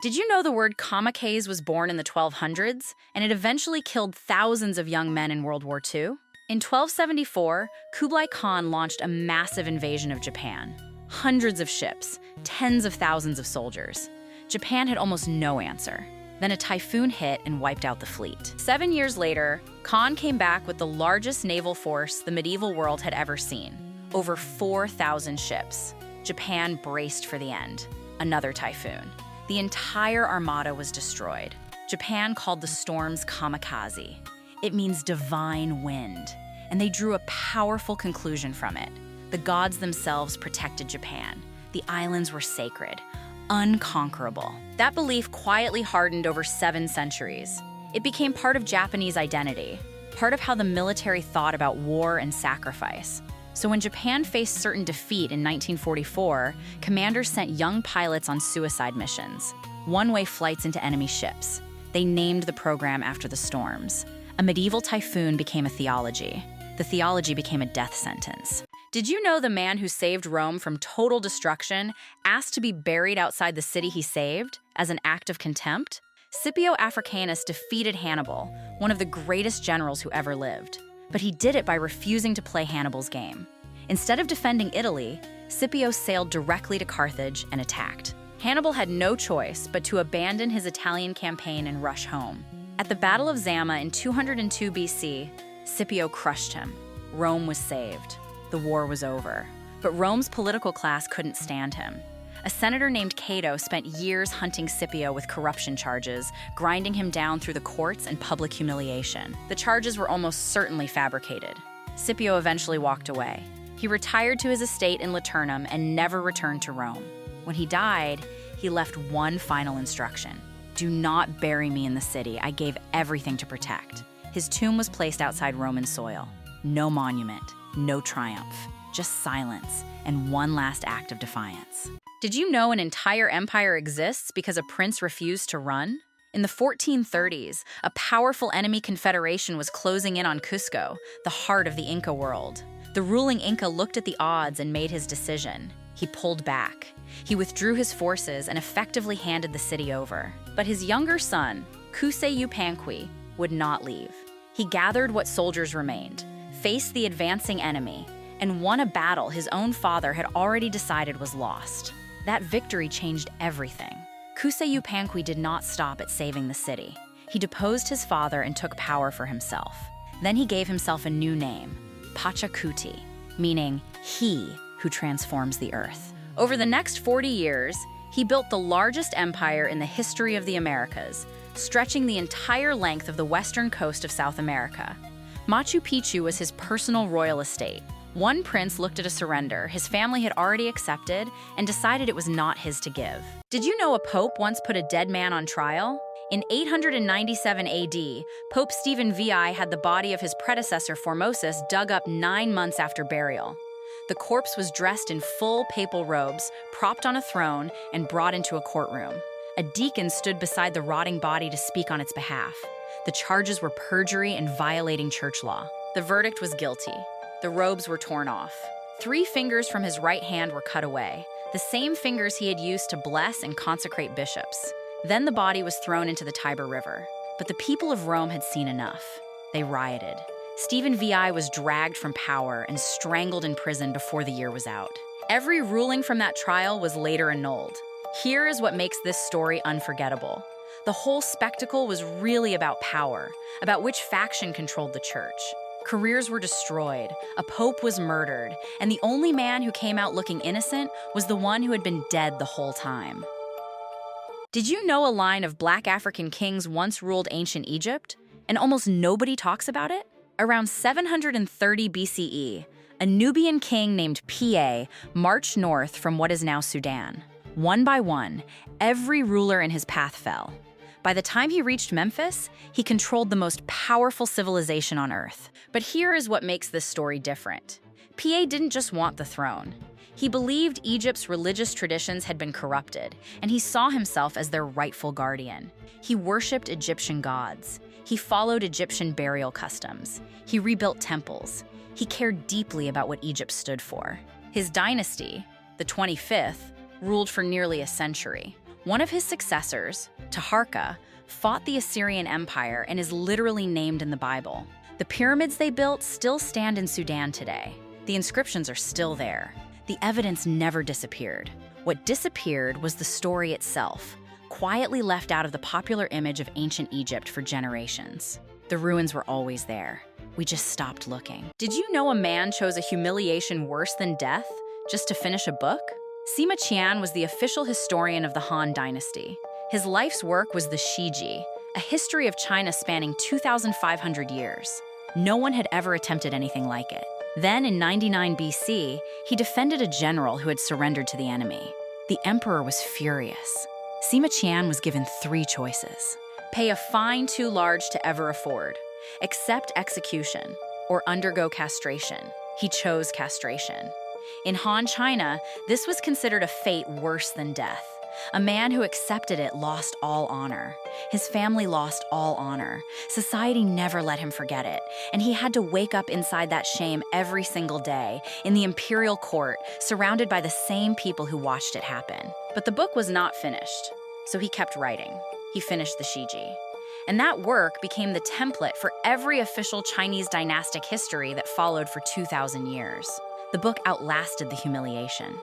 Did you know the word kamikaze was born in the 1200s, and it eventually killed thousands of young men in World War II? In 1274, Kublai Khan launched a massive invasion of Japan. Hundreds of ships, tens of thousands of soldiers. Japan had almost no answer. Then a typhoon hit and wiped out the fleet. 7 years later, Khan came back with the largest naval force the medieval world had ever seen. Over 4,000 ships. Japan braced for the end. Another typhoon. The entire armada was destroyed. Japan called the storms kamikaze. It means divine wind. And they drew a powerful conclusion from it. The gods themselves protected Japan. The islands were sacred, unconquerable. That belief quietly hardened over 7 centuries. It became part of Japanese identity, part of how the military thought about war and sacrifice. So when Japan faced certain defeat in 1944, commanders sent young pilots on suicide missions, one-way flights into enemy ships. They named the program after the storms. A medieval typhoon became a theology. The theology became a death sentence. Did you know the man who saved Rome from total destruction asked to be buried outside the city he saved as an act of contempt? Scipio Africanus defeated Hannibal, one of the greatest generals who ever lived. But he did it by refusing to play Hannibal's game. Instead of defending Italy, Scipio sailed directly to Carthage and attacked. Hannibal had no choice but to abandon his Italian campaign and rush home. At the Battle of Zama in 202 BC, Scipio crushed him. Rome was saved. The war was over. But Rome's political class couldn't stand him. A senator named Cato spent years hunting Scipio with corruption charges, grinding him down through the courts and public humiliation. The charges were almost certainly fabricated. Scipio eventually walked away. He retired to his estate in Laternum and never returned to Rome. When he died, he left one final instruction. Do not bury me in the city I gave everything to protect. His tomb was placed outside Roman soil. No monument, no triumph, just silence and one last act of defiance. Did you know an entire empire exists because a prince refused to run? In the 1430s, a powerful enemy confederation was closing in on Cusco, the heart of the Inca world. The ruling Inca looked at the odds and made his decision. He pulled back. He withdrew his forces and effectively handed the city over. But his younger son, Kusei Yupanqui, would not leave. He gathered what soldiers remained, faced the advancing enemy, and won a battle his own father had already decided was lost. That victory changed everything. Kusei Yupanqui did not stop at saving the city. He deposed his father and took power for himself. Then he gave himself a new name, Pachacuti, meaning he who transforms the earth. Over the next 40 years, he built the largest empire in the history of the Americas, stretching the entire length of the western coast of South America. Machu Picchu was his personal royal estate. One prince looked at a surrender his family had already accepted and decided it was not his to give. Did you know a pope once put a dead man on trial? In 897 AD, Pope Stephen VI had the body of his predecessor Formosus dug up 9 months after burial. The corpse was dressed in full papal robes, propped on a throne, and brought into a courtroom. A deacon stood beside the rotting body to speak on its behalf. The charges were perjury and violating church law. The verdict was guilty. The robes were torn off. 3 fingers from his right hand were cut away, the same fingers he had used to bless and consecrate bishops. Then the body was thrown into the Tiber River. But the people of Rome had seen enough. They rioted. Stephen VI was dragged from power and strangled in prison before the year was out. Every ruling from that trial was later annulled. Here is what makes this story unforgettable. The whole spectacle was really about power, about which faction controlled the church. Careers were destroyed, a pope was murdered, and the only man who came out looking innocent was the one who had been dead the whole time. Did you know a line of Black African kings once ruled ancient Egypt? And almost nobody talks about it? Around 730 BCE, a Nubian king named Pa marched north from what is now Sudan. One by one, every ruler in his path fell. By the time he reached Memphis, he controlled the most powerful civilization on Earth. But here is what makes this story different. Pa didn't just want the throne. He believed Egypt's religious traditions had been corrupted, and he saw himself as their rightful guardian. He worshipped Egyptian gods. He followed Egyptian burial customs. He rebuilt temples. He cared deeply about what Egypt stood for. His dynasty, the 25th, ruled for nearly a century. One of his successors, Taharqa, fought the Assyrian Empire and is literally named in the Bible. The pyramids they built still stand in Sudan today. The inscriptions are still there. The evidence never disappeared. What disappeared was the story itself, quietly left out of the popular image of ancient Egypt for generations. The ruins were always there. We just stopped looking. Did you know a man chose a humiliation worse than death just to finish a book? Sima Qian was the official historian of the Han Dynasty. His life's work was the Shiji, a history of China spanning 2,500 years. No one had ever attempted anything like it. Then, in 99 BC, he defended a general who had surrendered to the enemy. The emperor was furious. Sima Qian was given 3 choices. Pay a fine too large to ever afford, accept execution, or undergo castration. He chose castration. In Han China, this was considered a fate worse than death. A man who accepted it lost all honor. His family lost all honor. Society never let him forget it, and he had to wake up inside that shame every single day, in the imperial court, surrounded by the same people who watched it happen. But the book was not finished, so he kept writing. He finished the Shiji. And that work became the template for every official Chinese dynastic history that followed for 2,000 years. The book outlasted the humiliation.